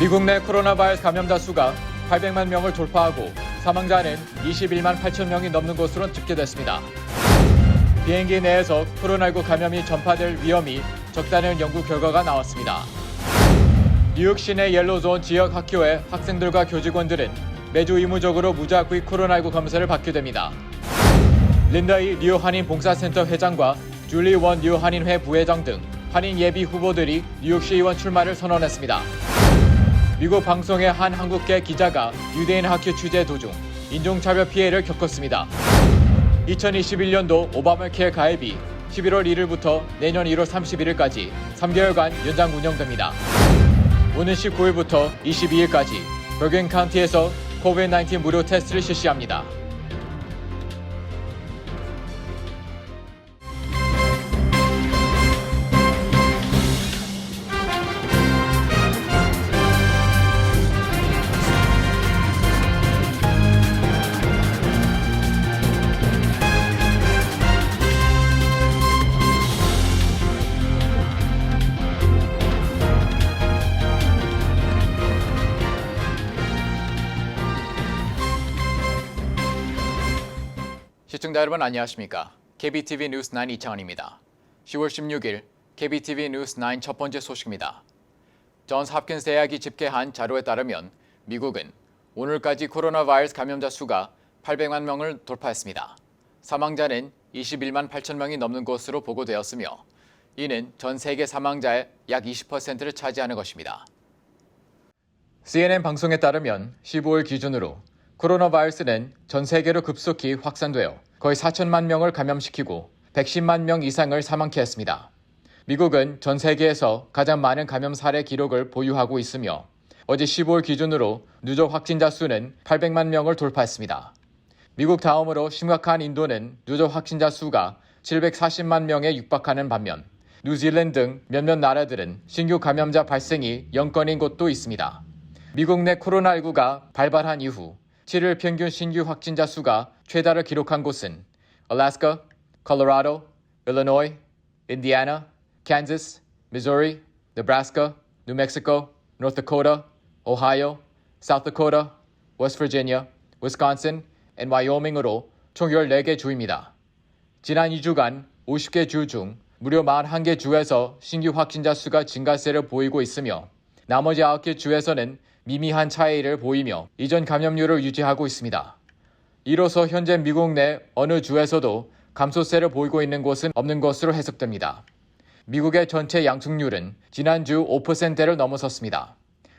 미국 내 코로나 바이러스 감염자 수가 800만 명을 돌파하고 사망자는 21만 8천 명이 넘는 것으로 집계됐습니다. 비행기 내에서 코로나19 감염이 전파될 위험이 적다는 연구 결과가 나왔습니다. 뉴욕 시내 옐로존 지역 학교의 학생들과 교직원들은 매주 의무적으로 무작위 코로나19 검사를 받게 됩니다. 린더이 뉴욕 한인 봉사센터 회장과 줄리 원 뉴욕 한인회 부회장 등 한인 예비 후보들이 뉴욕시의원 출마를 선언했습니다. 미국 방송의 한 한국계 기자가 유대인 학교 취재 도중 인종차별 피해를 겪었습니다. 2021년도 오바마 케어 가입이 11월 1일부터 내년 1월 31일까지 3개월간 연장 운영됩니다. 오는 19일부터 22일까지 버긴 카운티에서 코비드-19 무료 테스트를 실시합니다. 시청자 여러분 안녕하십니까? KBTV 뉴스 9 이창원입니다. 10월 16일 KBTV 뉴스 9 첫 번째 소식입니다. 존스 홉킨스 대학이 집계한 자료에 따르면 미국은 오늘까지 코로나 바이러스 감염자 수가 800만 명을 돌파했습니다. 사망자는 21만 8천 명이 넘는 것으로 보고되었으며 이는 전 세계 사망자의 약 20%를 차지하는 것입니다. CNN 방송에 따르면 15일 기준으로 코로나 바이러스는 전 세계로 급속히 확산되어 거의 4천만 명을 감염시키고 110만 명 이상을 사망케 했습니다. 미국은 전 세계에서 가장 많은 감염 사례 기록을 보유하고 있으며 어제 15일 기준으로 누적 확진자 수는 800만 명을 돌파했습니다. 미국 다음으로 심각한 인도는 누적 확진자 수가 740만 명에 육박하는 반면 뉴질랜드 등 몇몇 나라들은 신규 감염자 발생이 0건인 곳도 있습니다. 미국 내 코로나19가 발발한 이후 7일 평균 신규 확진자 수가 최다를 기록한 곳은 알래스카, 콜로라도, 일리노이, 인디애나, 캔자스, 미주리, 네브라스카, 뉴멕시코, 노스다코타, 오하이오, 사우스다코타, 웨스트버지니아, 위스콘신, 와이오밍으로 총 14개 주입니다. 지난 2주간 50개 주 중 무려 41개 주에서 신규 확진자 수가 증가세를 보이고 있으며 나머지 9개 주에서는 미미한 차이를 보이며 이전 감염률을 유지하고 있습니다. 이로써 현재 미국 내 어느 주에서도 감소세를 보이고 있는 곳은 없는 것으로 해석됩니다. 미국의 전체 양성률은 지난주 5%를 넘어섰습니다.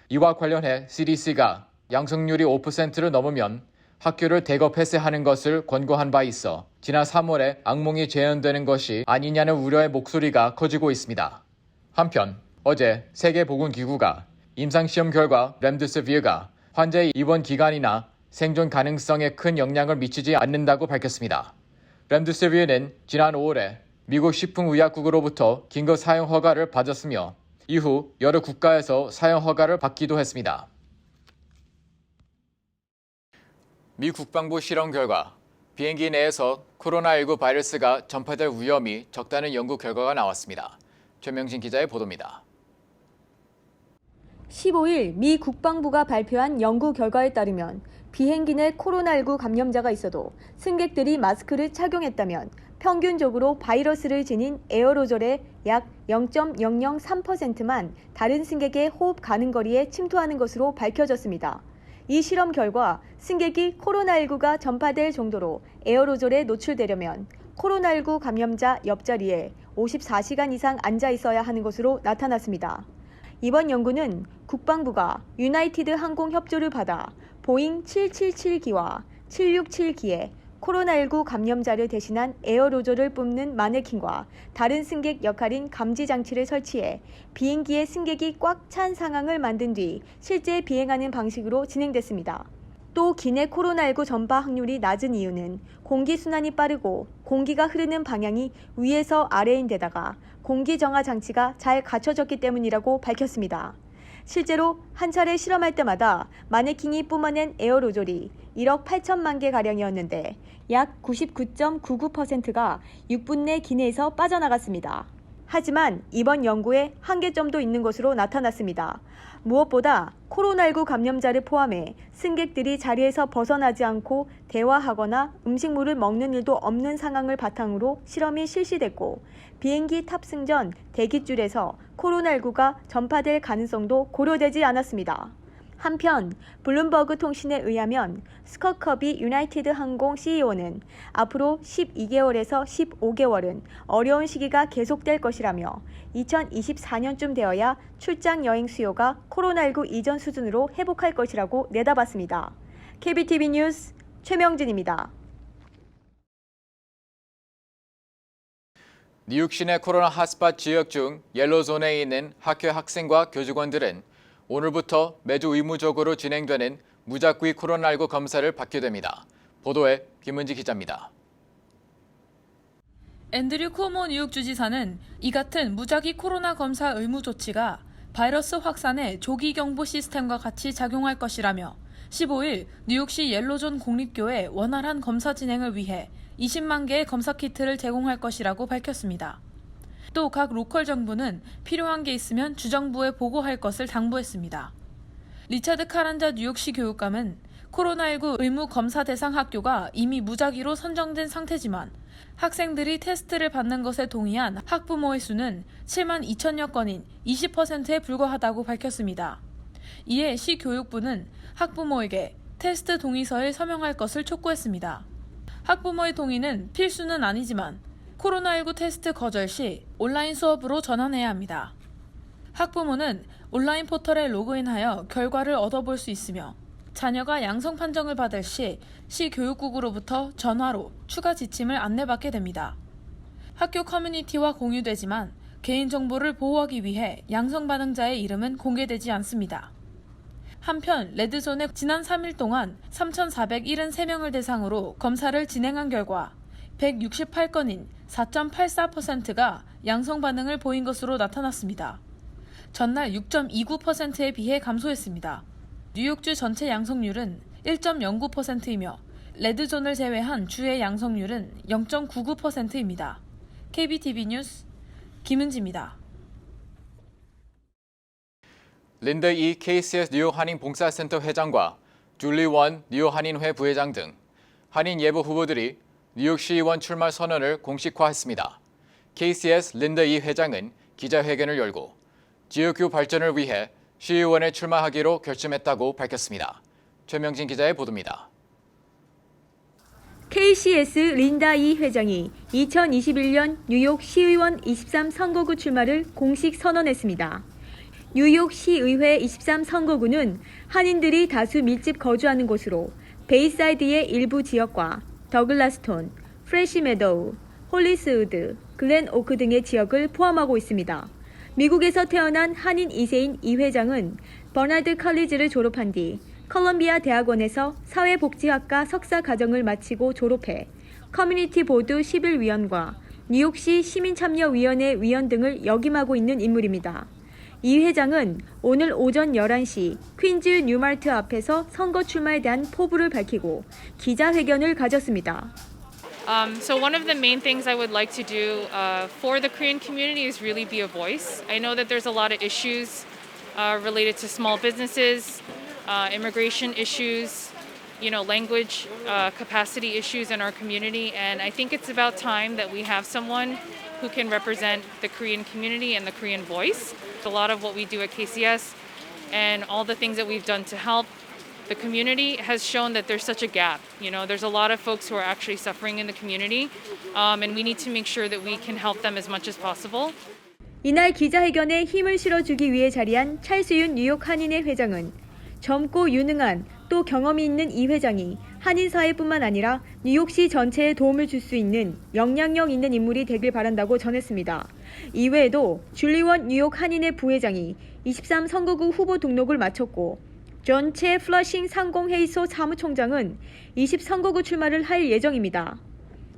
이와 관련해 CDC가 양성률이 5%를 넘으면 학교를 대거 폐쇄하는 것을 권고한 바 있어 지난 3월에 악몽이 재현되는 것이 아니냐는 우려의 목소리가 커지고 있습니다. 한편 어제 세계보건기구가 임상시험 결과 렘데시비르가 환자의 입원 기간이나 생존 가능성에 큰 영향을 미치지 않는다고 밝혔습니다. 렘데시비르는 지난 5월에 미국 식품의약국으로부터 긴급 사용 허가를 받았으며 이후 여러 국가에서 사용 허가를 받기도 했습니다. 미 국방부 실험 결과 비행기 내에서 코로나19 바이러스가 전파될 위험이 적다는 연구 결과가 나왔습니다. 최명진 기자의 보도입니다. 15일 미 국방부가 발표한 연구 결과에 따르면 비행기 내 코로나19 감염자가 있어도 승객들이 마스크를 착용했다면 평균적으로 바이러스를 지닌 에어로졸의 약 0.003%만 다른 승객의 호흡 가능 거리에 침투하는 것으로 밝혀졌습니다. 이 실험 결과 승객이 코로나19가 전파될 정도로 에어로졸에 노출되려면 코로나19 감염자 옆자리에 54시간 이상 앉아 있어야 하는 것으로 나타났습니다. 이번 연구는 국방부가 유나이티드 항공 협조를 받아 보잉 777기와 767기에 코로나19 감염자를 대신한 에어로졸을 뿜는 마네킹과 다른 승객 역할인 감지 장치를 설치해 비행기의 승객이 꽉 찬 상황을 만든 뒤 실제 비행하는 방식으로 진행됐습니다. 또 기내 코로나19 전파 확률이 낮은 이유는 공기순환이 빠르고 공기가 흐르는 방향이 위에서 아래인 데다가 공기 정화 장치가 잘 갖춰졌기 때문이라고 밝혔습니다. 실제로 한 차례 실험할 때마다 마네킹이 뿜어낸 에어로졸이 1억 8천만 개가량이었는데 약 99.99%가 6분 내 기내에서 빠져나갔습니다. 하지만 이번 연구에 한계점도 있는 것으로 나타났습니다. 무엇보다 코로나19 감염자를 포함해 승객들이 자리에서 벗어나지 않고 대화하거나 음식물을 먹는 일도 없는 상황을 바탕으로 실험이 실시됐고 비행기 탑승 전 대기줄에서 코로나19가 전파될 가능성도 고려되지 않았습니다. 한편 블룸버그 통신에 의하면 스콧 커비 유나이티드 항공 CEO는 앞으로 12개월에서 15개월은 어려운 시기가 계속될 것이라며 2024년쯤 되어야 출장 여행 수요가 코로나19 이전 수준으로 회복할 것이라고 내다봤습니다. KBTV 뉴스 최명진입니다. 뉴욕 시내 코로나 핫스팟 지역 중 옐로존에 있는 학교 학생과 교직원들은 오늘부터 매주 의무적으로 진행되는 무작위 코로나19 검사를 받게 됩니다. 보도에 김은지 기자입니다. 앤드류 쿠오모 뉴욕 주지사는 이 같은 무작위 코로나 검사 의무 조치가 바이러스 확산의 조기 경보 시스템과 같이 작용할 것이라며 15일 뉴욕시 옐로존 공립교회 원활한 검사 진행을 위해 20만 개의 검사 키트를 제공할 것이라고 밝혔습니다. 또 각 로컬 정부는 필요한 게 있으면 주정부에 보고할 것을 당부했습니다. 리차드 카란자 뉴욕시 교육감은 코로나19 의무 검사 대상 학교가 이미 무작위로 선정된 상태지만 학생들이 테스트를 받는 것에 동의한 학부모의 수는 7만 2천여 건인 20%에 불과하다고 밝혔습니다. 이에 시 교육부는 학부모에게 테스트 동의서에 서명할 것을 촉구했습니다. 학부모의 동의는 필수는 아니지만 코로나19 테스트 거절 시 온라인 수업으로 전환해야 합니다. 학부모는 온라인 포털에 로그인하여 결과를 얻어볼 수 있으며 자녀가 양성 판정을 받을 시 교육국으로부터 전화로 추가 지침을 안내받게 됩니다. 학교 커뮤니티와 공유되지만 개인정보를 보호하기 위해 양성 반응자의 이름은 공개되지 않습니다. 한편 레드존에 지난 3일 동안 3,473명을 대상으로 검사를 진행한 결과 168건인 4.84%가 양성 반응을 보인 것으로 나타났습니다. 전날 6.29%에 비해 감소했습니다. 뉴욕주 전체 양성률은 1.09%이며 레드존을 제외한 주의 양성률은 0.99%입니다. KBTV 뉴스 김은지입니다. 린더 이 KCS 뉴욕 한인 봉사센터 회장과 줄리 원 뉴욕 한인회 부회장 등 한인 예부 후보들이 뉴욕 시의원 출마 선언을 공식화했습니다. KCS 린더 이 회장은 기자회견을 열고 지역구 발전을 위해 시의원에 출마하기로 결심했다고 밝혔습니다. 최명진 기자의 보도입니다. KCS 린다 이 회장이 2021년 뉴욕 시의원 23 선거구 출마를 공식 선언했습니다. 뉴욕 시의회 23 선거구는 한인들이 다수 밀집 거주하는 곳으로 베이사이드의 일부 지역과 더글라스톤, 프레시 메도우, 홀리스우드, 글렌 오크 등의 지역을 포함하고 있습니다. 미국에서 태어난 한인 2세인 이 회장은 버나드 칼리지를 졸업한 뒤 컬럼비아 대학원에서 사회복지학과 석사 과정을 마치고 졸업해 커뮤니티 보드 11위원과 뉴욕시 시민참여위원회 위원 등을 역임하고 있는 인물입니다. 이 회장은 오늘 오전 11시 퀸즈 뉴마트 앞에서 선거 출마에 대한 포부를 밝히고 기자회견을 가졌습니다. So one of the main things I would like to do for the Korean community is really be a voice. I know that there's a lot of issues related to small businesses, immigration issues, language capacity issues in our community, and I think it's about time that we have someone who can represent the Korean community and the Korean voice. A lot of what we do at KCS and all the things that we've done to help the community has shown that there's such a gap. There's a lot of folks who are actually suffering in the community, and we need to make sure that we can help them as much as possible. 이날 기자회견에 힘을 실어주기 위해 자리한 찰스윤 뉴욕 한인회 회장은 젊고 유능한 또 경험이 있는 이 회장이 한인 사회뿐만 아니라 뉴욕시 전체에 도움을 줄 수 있는 영향력 있는 인물이 되길 바란다고 전했습니다. 이외에도 줄리원 뉴욕 한인회 부회장이 23 선거구 후보 등록을 마쳤고 존 채 플러싱 상공회의소 사무총장은 20 선거구 출마를 할 예정입니다.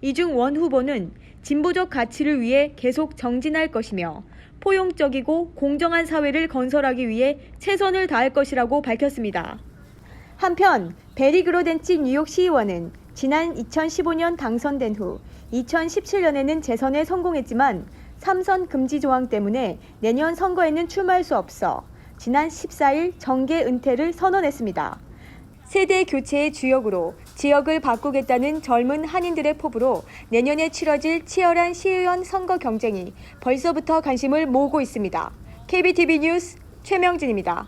이 중 원 후보는 진보적 가치를 위해 계속 정진할 것이며 포용적이고 공정한 사회를 건설하기 위해 최선을 다할 것이라고 밝혔습니다. 한편 베리 그로덴치 뉴욕 시의원은 지난 2015년 당선된 후 2017년에는 재선에 성공했지만 삼선 금지 조항 때문에 내년 선거에는 출마할 수 없어 지난 14일 정계 은퇴를 선언했습니다. 세대 교체의 주역으로 지역을 바꾸겠다는 젊은 한인들의 포부로 내년에 치러질 치열한 시의원 선거 경쟁이 벌써부터 관심을 모으고 있습니다. KBTV 뉴스 최명진입니다.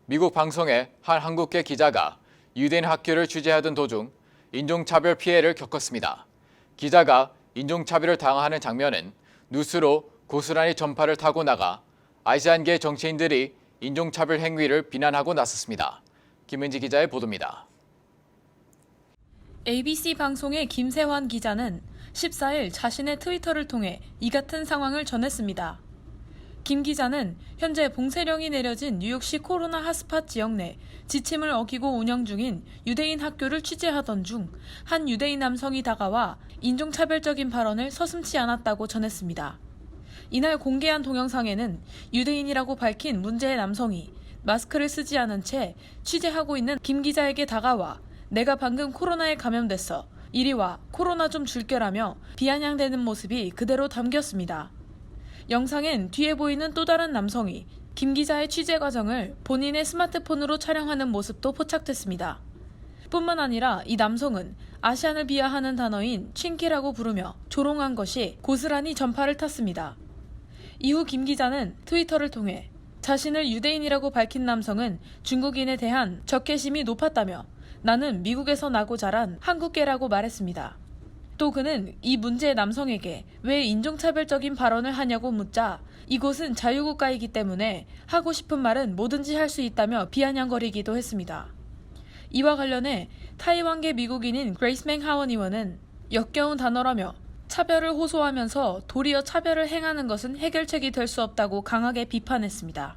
미국 방송의 한 한국계 기자가 유대인 학교를 취재하던 도중 인종차별 피해를 겪었습니다. 기자가 인종차별을 당하는 장면은 뉴스로 고스란히 전파를 타고 나가 아시안계 정치인들이 인종차별 행위를 비난하고 나섰습니다. 김은지 기자의 보도입니다. ABC 방송의 김세환 기자는 14일 자신의 트위터를 통해 이 같은 상황을 전했습니다. 김 기자는 현재 봉쇄령이 내려진 뉴욕시 코로나 핫스팟 지역 내 지침을 어기고 운영 중인 유대인 학교를 취재하던 중 한 유대인 남성이 다가와 인종차별적인 발언을 서슴지 않았다고 전했습니다. 이날 공개한 동영상에는 유대인이라고 밝힌 문제의 남성이 마스크를 쓰지 않은 채 취재하고 있는 김 기자에게 다가와 내가 방금 코로나에 감염됐어. 이리 와 코로나 좀 줄게라며 비아냥대는 모습이 그대로 담겼습니다. 영상엔 뒤에 보이는 또 다른 남성이 김 기자의 취재 과정을 본인의 스마트폰으로 촬영하는 모습도 포착됐습니다. 뿐만 아니라 이 남성은 아시안을 비하하는 단어인 칭키라고 부르며 조롱한 것이 고스란히 전파를 탔습니다. 이후 김 기자는 트위터를 통해 자신을 유대인이라고 밝힌 남성은 중국인에 대한 적개심이 높았다며 나는 미국에서 나고 자란 한국계라고 말했습니다. 또 그는 이 문제의 남성에게 왜 인종차별적인 발언을 하냐고 묻자 이곳은 자유국가이기 때문에 하고 싶은 말은 뭐든지 할 수 있다며 비아냥거리기도 했습니다. 이와 관련해 타이완계 미국인인 그레이스 맹 하원 의원은 역겨운 단어라며 차별을 호소하면서 도리어 차별을 행하는 것은 해결책이 될 수 없다고 강하게 비판했습니다.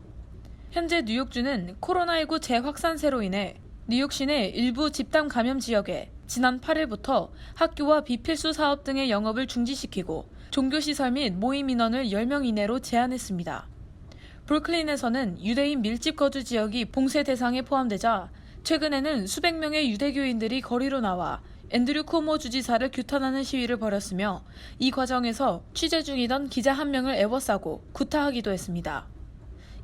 현재 뉴욕주는 코로나19 재확산세로 인해 뉴욕 시내 일부 집단 감염 지역에 지난 8일부터 학교와 비필수 사업 등의 영업을 중지시키고 종교시설 및 모임 인원을 10명 이내로 제한했습니다. 브루클린에서는 유대인 밀집 거주 지역이 봉쇄 대상에 포함되자 최근에는 수백 명의 유대교인들이 거리로 나와 앤드류 쿠오모 주지사를 규탄하는 시위를 벌였으며 이 과정에서 취재 중이던 기자 한 명을 애워싸고 구타하기도 했습니다.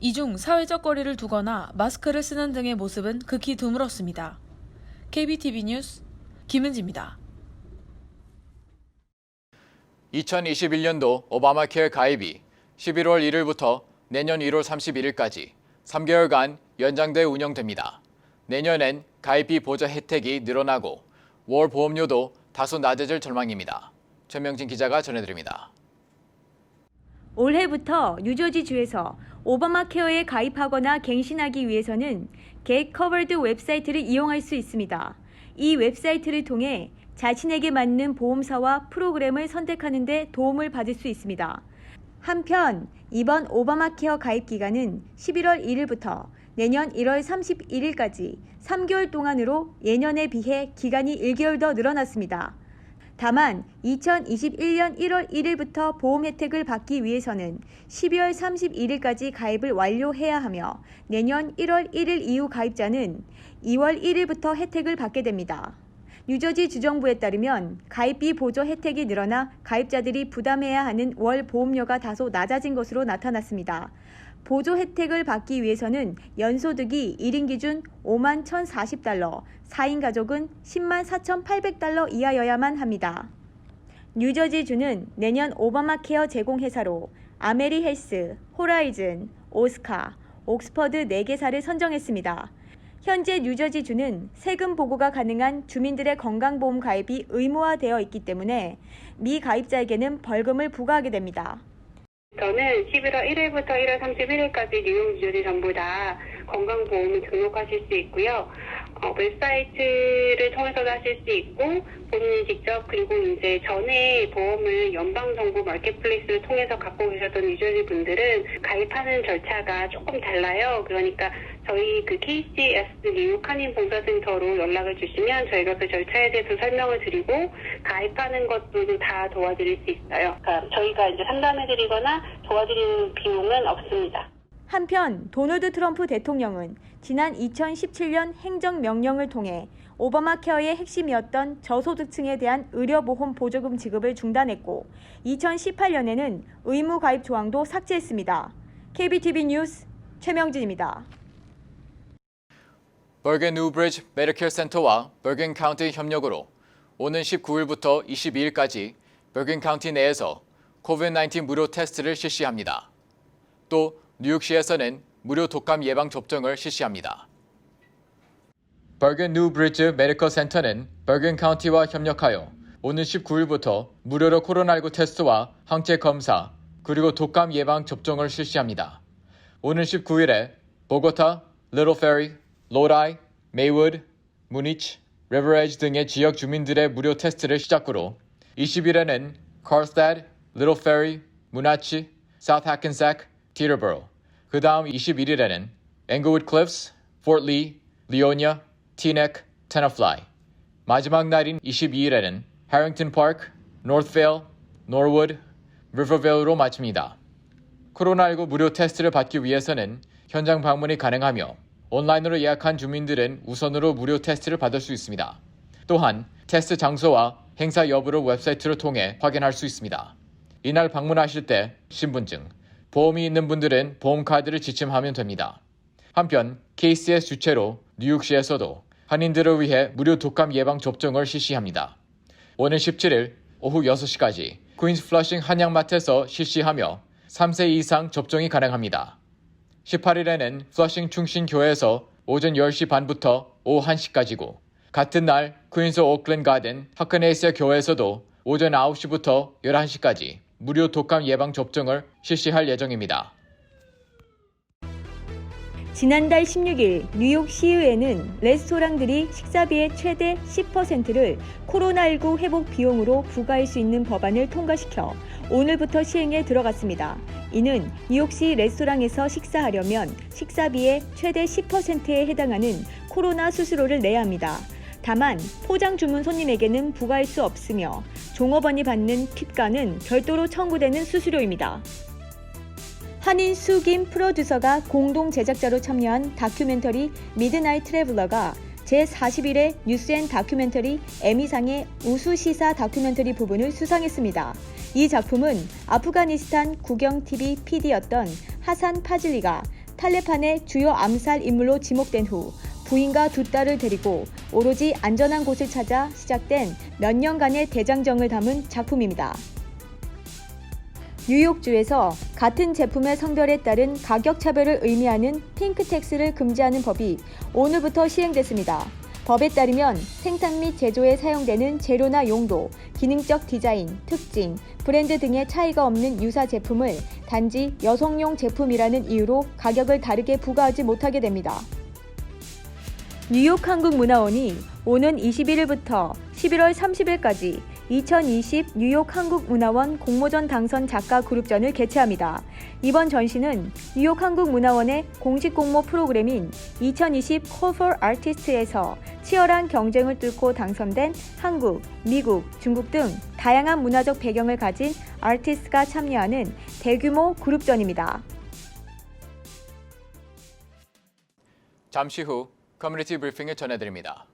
이 중 사회적 거리를 두거나 마스크를 쓰는 등의 모습은 극히 드물었습니다. KBTV 뉴스 김은지입니다. 2021년도 오바마 케어 가입이 11월 1일부터 내년 1월 31일까지 3개월간 연장돼 운영됩니다. 내년엔 가입비 보좌 혜택이 늘어나고 월 보험료도 다소 낮아질 전망입니다. 최명진 기자가 전해드립니다. 올해부터 뉴저지주에서 오바마 케어에 가입하거나 갱신하기 위해서는 Get Covered 웹사이트를 이용할 수 있습니다. 이 웹사이트를 통해 자신에게 맞는 보험사와 프로그램을 선택하는 데 도움을 받을 수 있습니다. 한편 이번 오바마 케어 가입 기간은 11월 1일부터 내년 1월 31일까지 3개월 동안으로 예년에 비해 기간이 1개월 더 늘어났습니다. 다만 2021년 1월 1일부터 보험 혜택을 받기 위해서는 12월 31일까지 가입을 완료해야 하며 내년 1월 1일 이후 가입자는 2월 1일부터 혜택을 받게 됩니다. 뉴저지 주정부에 따르면 가입비 보조 혜택이 늘어나 가입자들이 부담해야 하는 월 보험료가 다소 낮아진 것으로 나타났습니다. 보조 혜택을 받기 위해서는 연소득이 1인 기준 5만 1,040달러, 4인 가족은 10만 4,800달러 이하여야만 합니다. 뉴저지주는 내년 오바마 케어 제공 회사로 아메리 헬스, 호라이즌, 오스카, 옥스퍼드 4개사를 선정했습니다. 현재 뉴저지주는 세금 보고가 가능한 주민들의 건강보험 가입이 의무화되어 있기 때문에 미가입자에게는 벌금을 부과하게 됩니다. 저는 11월 1일부터 1월 31일까지 뉴욕, 뉴저지 전부 다 건강보험을 등록하실 수 있고요. 웹사이트를 통해서도 하실 수 있고 본인이 직접 그리고 이제 전에 보험을 연방정부 마켓플레이스를 통해서 갖고 계셨던 뉴저지 분들은 가입하는 절차가 조금 달라요. 그러니까 저희 그 KCS 뉴욕 한인 봉사센터로 연락을 주시면 저희가 그 절차에 대해서 설명을 드리고 가입하는 것도 다 도와드릴 수 있어요. 그러니까 저희가 이제 상담해드리거나 도와드리는 비용은 없습니다. 한편 도널드 트럼프 대통령은 지난 2017년 행정명령을 통해 오바마 케어의 핵심이었던 저소득층에 대한 의료보험 보조금 지급을 중단했고 2018년에는 의무 가입 조항도 삭제했습니다. KBTV 뉴스 최명진입니다. 버겐 뉴브리지 메디케어 센터와 버겐 카운티 협력으로 오는 19일부터 22일까지 버겐 카운티 내에서 코비드-19 무료 테스트를 실시합니다. 또 뉴욕시에서는 무료 독감 예방 접종을 실시합니다. 버겐 뉴브리지 메디컬 센터는 버겐 카운티와 협력하여 오는 19일부터 무료로 코로나19 테스트와 항체 검사 그리고 독감 예방 접종을 실시합니다. 오는 19일에 보고타, 리틀 페리, 로라이, 메이우드, 무니치, 리버에지 등의 지역 주민들의 무료 테스트를 시작으로 20일에는 칼스타드, 리틀 페리, 무나치, 사우스 해켄색, 티터버로 그 다음 21일에는 앵글우드 클리프스, 포트 리, 리오니아, 티넥, 테너플라이 마지막 날인 22일에는 해링턴 파크, 노스페일, 노르우드, 리버빌로 마칩니다. 코로나19 무료 테스트를 받기 위해서는 현장 방문이 가능하며 온라인으로 예약한 주민들은 우선으로 무료 테스트를 받을 수 있습니다. 또한 테스트 장소와 행사 여부를 웹사이트를 통해 확인할 수 있습니다. 이날 방문하실 때 신분증, 보험이 있는 분들은 보험카드를 지침하면 됩니다. 한편 KCS 주최로 뉴욕시에서도 한인들을 위해 무료 독감 예방 접종을 실시합니다. 오는 17일 오후 6시까지 퀸스 플러싱 한양마트에서 실시하며 3세 이상 접종이 가능합니다. 18일에는 플러싱 충신교회에서 오전 10시 반부터 오후 1시까지고 같은 날 퀸스 오클랜드 가든 하크네이시아 교회에서도 오전 9시부터 11시까지 무료 독감 예방 접종을 실시할 예정입니다. 지난달 16일 뉴욕 시의회는 레스토랑들이 식사비의 최대 10%를 코로나19 회복 비용으로 부과할 수 있는 법안을 통과시켜 오늘부터 시행에 들어갔습니다. 이는 뉴욕시 레스토랑에서 식사하려면 식사비의 최대 10%에 해당하는 코로나 수수료를 내야 합니다. 다만 포장 주문 손님에게는 부과할 수 없으며 종업원이 받는 팁과는 별도로 청구되는 수수료입니다. 한인 수김 프로듀서가 공동 제작자로 참여한 다큐멘터리 미드나잇 트래블러가 제41회 뉴스앤 다큐멘터리 에미상의 우수시사 다큐멘터리 부분을 수상했습니다. 이 작품은 아프가니스탄 국영-TV PD였던 하산 파즐리가 탈레반의 주요 암살 인물로 지목된 후 부인과 두 딸을 데리고 오로지 안전한 곳을 찾아 시작된 몇 년간의 대장정을 담은 작품입니다. 뉴욕주에서 같은 제품의 성별에 따른 가격 차별을 의미하는 핑크택스를 금지하는 법이 오늘부터 시행됐습니다. 법에 따르면 생산 및 제조에 사용되는 재료나 용도, 기능적 디자인, 특징, 브랜드 등의 차이가 없는 유사 제품을 단지 여성용 제품이라는 이유로 가격을 다르게 부과하지 못하게 됩니다. 뉴욕 한국문화원이 오는 21일부터 11월 30일까지 2020 뉴욕 한국문화원 공모전 당선 작가 그룹전을 개최합니다. 이번 전시는 뉴욕 한국문화원의 공식 공모 프로그램인 2020 Call for Artists에서 치열한 경쟁을 뚫고 당선된 한국, 미국, 중국 등 다양한 문화적 배경을 가진 아티스트가 참여하는 대규모 그룹전입니다. 잠시 후 커뮤니티 브리핑을 전해드립니다.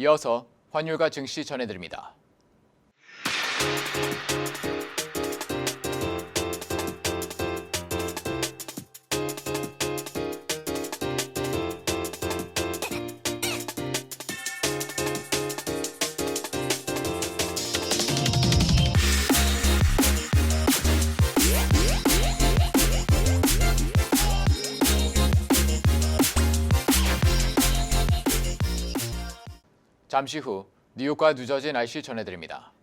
이어서 환율과 증시 전해드립니다. 잠시 후 뉴욕과 뉴저지 날씨 전해드립니다.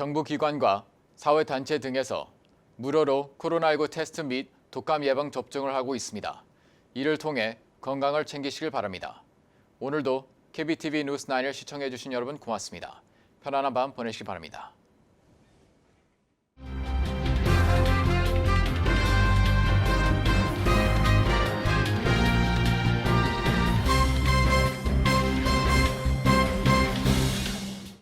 정부기관과 사회단체 등에서 무료로 코로나19 테스트 및 독감 예방 접종을 하고 있습니다. 이를 통해 건강을 챙기시길 바랍니다. 오늘도 KBTV 뉴스 9을 시청해주신 여러분 고맙습니다. 편안한 밤 보내시기 바랍니다.